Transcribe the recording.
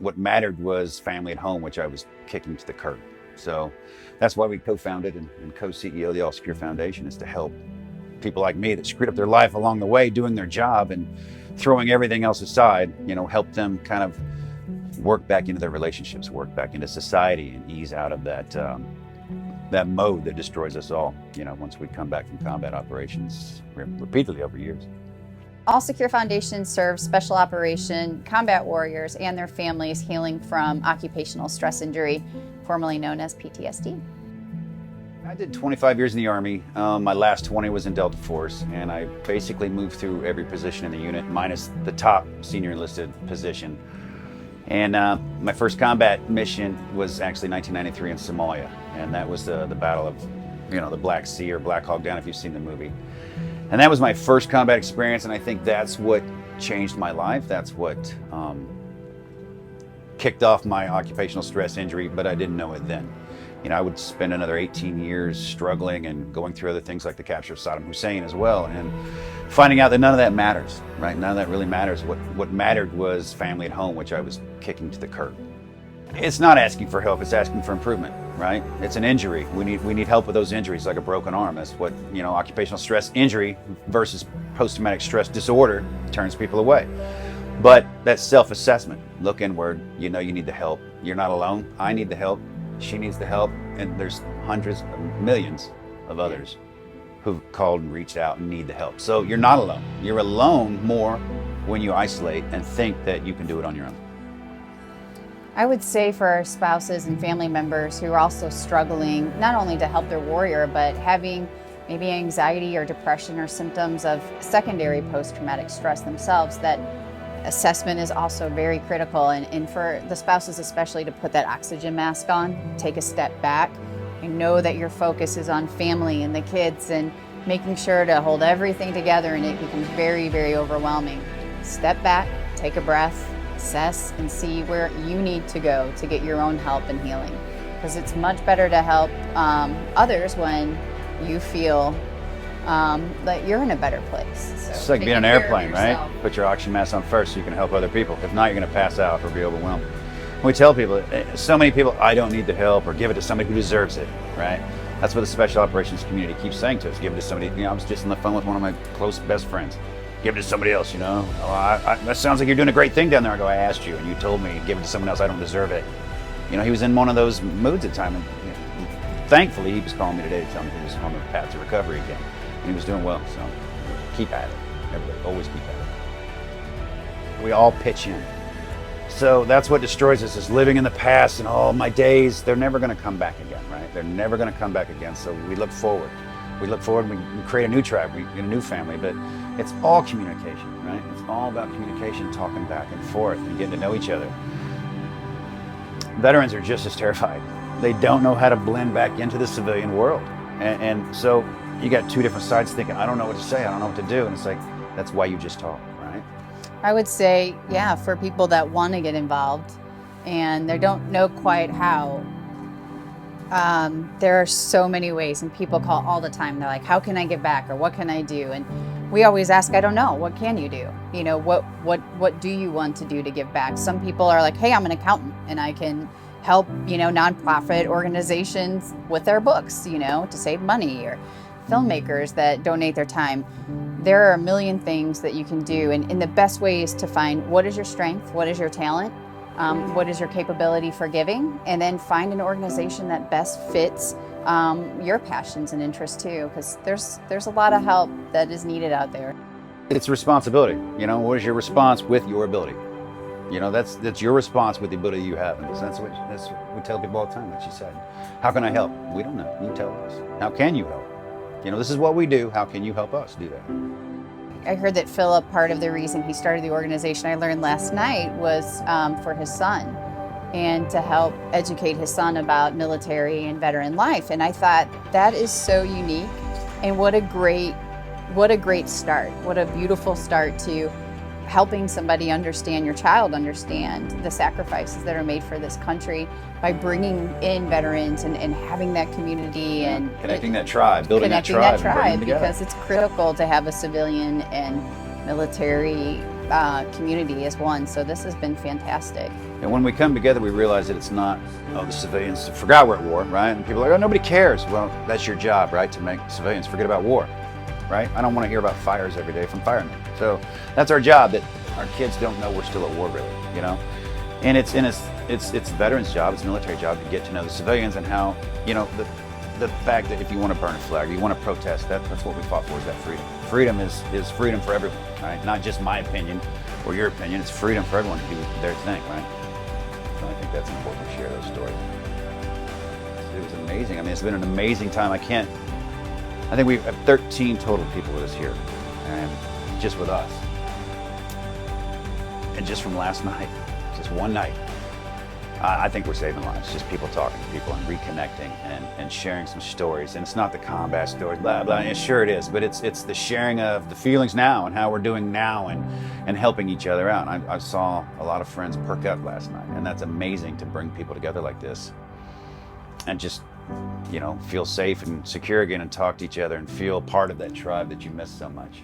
What mattered was family at home, which I was kicking to the curb. So that's why we co-founded and co-CEO the All Secure Foundation, is to help people like me that screwed up their life along the way doing their job and throwing everything else aside, help them kind of work back into their relationships, work back into society, and ease out of that mode that destroys us all, once we come back from combat operations repeatedly over years. All Secure Foundation serves special operation combat warriors and their families healing from occupational stress injury, formerly known as PTSD. I did 25 years in the Army. My last 20 was in Delta Force, and I basically moved through every position in the unit, minus the top senior enlisted position. And my first combat mission was actually 1993 in Somalia, and that was the Battle of, the Black Sea, or Black Hawk Down, if you've seen the movie. And that was my first combat experience, and I think that's what changed my life. That's what kicked off my occupational stress injury, but I didn't know it then. I would spend another 18 years struggling and going through other things like the capture of Saddam Hussein as well, and finding out that none of that matters, right? None of that really matters. What mattered was family at home, which I was kicking to the curb. It's not asking for help, it's asking for improvement, right? It's an injury. We need help with those injuries, like a broken arm. That's what, occupational stress injury versus post-traumatic stress disorder turns people away. But that's self-assessment. Look inward, you need the help. You're not alone. I need the help. She needs the help. And there's hundreds of millions of others who've called and reached out and need the help. So you're not alone. You're alone more when you isolate and think that you can do it on your own. I would say for our spouses and family members who are also struggling, not only to help their warrior, but having maybe anxiety or depression or symptoms of secondary post-traumatic stress themselves, that assessment is also very critical. And for the spouses especially, to put that oxygen mask on, take a step back, and know that your focus is on family and the kids, and making sure to hold everything together, and it becomes very, very overwhelming. Step back, take a breath, assess, and see where you need to go to get your own help and healing. Because it's much better to help others when you feel that you're in a better place. So it's like being an airplane, right? Put your oxygen mask on first so you can help other people. If not, you're going to pass out or be overwhelmed. We tell people, so many people, I don't need the help, or give it to somebody who deserves it, right? That's what the special operations community keeps saying to us. Give it to somebody. I was just on the phone with one of my close best friends. Give it to somebody else, Oh, that sounds like you're doing a great thing down there. I go, I asked you, and you told me, give it to someone else. I don't deserve it. He was in one of those moods at the time. And thankfully, he was calling me today to tell me he was on the path to recovery again. And he was doing well, so keep at it. Everybody, always keep at it. We all pitch in. So that's what destroys us, is living in the past, and all my days, they're never going to come back again, right? They're never going to come back again. So we look forward. We look forward, we create a new tribe, we get a new family, but it's all communication, right? It's all about communication, talking back and forth and getting to know each other. Veterans are just as terrified. They don't know how to blend back into the civilian world. And so you got two different sides thinking, I don't know what to say, I don't know what to do. And it's like, that's why you just talk, right? I would say, for people that want to get involved and they don't know quite how, there are so many ways, and people call all the time. They're like, how can I give back, or what can I do? And we always ask, I don't know, what can you do? What do you want to do to give back? Some people are like, hey, I'm an accountant and I can help, nonprofit organizations with their books, to save money, or filmmakers that donate their time. There are a million things that you can do, and the best way is to find what is your strength, what is your talent, what is your capability for giving, and then find an organization that best fits your passions and interests too, because there's a lot of help that is needed out there. It's responsibility. What is your response with your ability? That's your response with the ability you have. And that's what we tell people all the time, like she said. How can I help? We don't know. You tell us. How can you help? This is what we do. How can you help us do that? I heard that Philip, part of the reason he started the organization, I learned last night, was for his son, and to help educate his son about military and veteran life. And I thought, that is so unique, and what a great start. What a beautiful start to helping somebody understand, your child understand the sacrifices that are made for this country by bringing in veterans and having that community and connecting that tribe, building that tribe, because it's critical to have a civilian and military community as one. So this has been fantastic. And when we come together, we realize that it's not, oh, the civilians forgot we're at war, right? And people are like, oh, nobody cares. Well, that's your job, right? To make civilians forget about war, right? I don't want to hear about fires every day from firemen. So that's our job, that our kids don't know we're still at war, really, you know? And it's veterans' job, it's military job to get to know the civilians and how, you know, the fact that if you want to burn a flag, or you want to protest, that's what we fought for, is that freedom. Freedom is freedom for everyone, right? Not just my opinion or your opinion, it's freedom for everyone to do their thing, right? So I think that's important to share those stories. It was amazing. I mean, it's been an amazing time. I think we have 13 total people with us here, and just with us. And just from last night, just one night, I think we're saving lives. Just people talking to people and reconnecting and sharing some stories. And it's not the combat stories, blah, blah. And sure it is, but it's the sharing of the feelings now and how we're doing now and helping each other out. I saw a lot of friends perk up last night, and that's amazing to bring people together like this and just, you know, feel safe and secure again and talk to each other and feel part of that tribe that you miss so much.